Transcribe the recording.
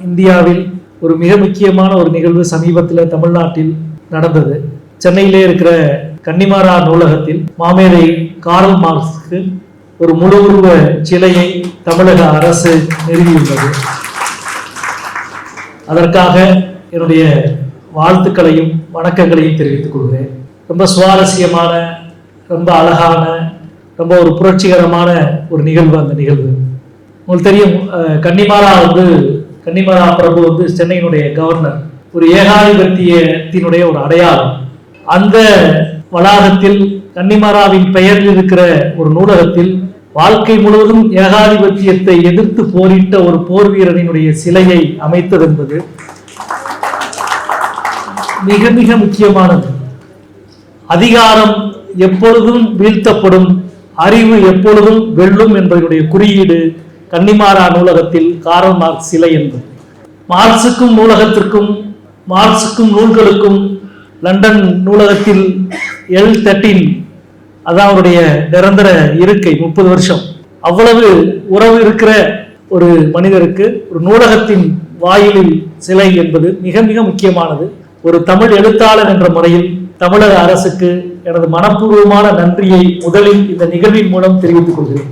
இந்தியாவில் ஒரு மிக முக்கியமான ஒரு நிகழ்வு சமீபத்தில் தமிழ்நாட்டில் நடந்தது. சென்னையிலே இருக்கிற கன்னிமாரா நூலகத்தில் மாமேதை கார்ல் மார்க்ஸுக்கு ஒரு முழு உருவ சிலையை தமிழக அரசு நிறுவியுள்ளது. அதற்காக என்னுடைய வாழ்த்துக்களையும் வணக்கங்களையும் தெரிவித்துக் கொள்கிறேன். ரொம்ப சுவாரஸ்யமான, ரொம்ப அழகான, ரொம்ப ஒரு புரட்சிகரமான ஒரு நிகழ்வு அந்த நிகழ்வு. உங்களுக்கு தெரியும், கன்னிமாரா பிரபு சென்னையினுடைய கவர்னர், ஒரு ஏகாதிபத்தியத்தினுடைய ஒரு அடையாளம். அந்த வளாகத்தில் கன்னிமாராவின் பெயரில் இருக்கிற ஒரு நூலகத்தில் வாழ்க்கை முழுவதும் ஏகாதிபத்தியத்தை எதிர்த்து போரிட்ட ஒரு போர் வீரனினுடைய சிலையை அமைத்தது என்பது மிக மிக முக்கியமானது. அதிகாரம் எப்பொழுதும் வீழ்த்தப்படும், அறிவு எப்பொழுதும் வெல்லும் என்பதனுடைய குறியீடு கன்னிமாரா நூலகத்தில் கார்ல் மார்க்ஸ் சிலை என்பது. மார்க்சுக்கும் நூலகத்திற்கும், மார்க்சுக்கும் நூல்களுக்கும் லண்டன் நூலகத்தில் L13 அதான் அவருடைய நிரந்தர இருக்கை, 30 வருஷம். அவ்வளவு உறவு இருக்கிற ஒரு மனிதருக்கு ஒரு நூலகத்தின் வாயிலில் சிலை என்பது மிக மிக முக்கியமானது. ஒரு தமிழ் எழுத்தாளர் என்ற முறையில் தமிழக அரசுக்கு எனது மனப்பூர்வமான நன்றியை முதலில் இந்த நிகழ்வின் மூலம் தெரிவித்துக் கொள்கிறேன்.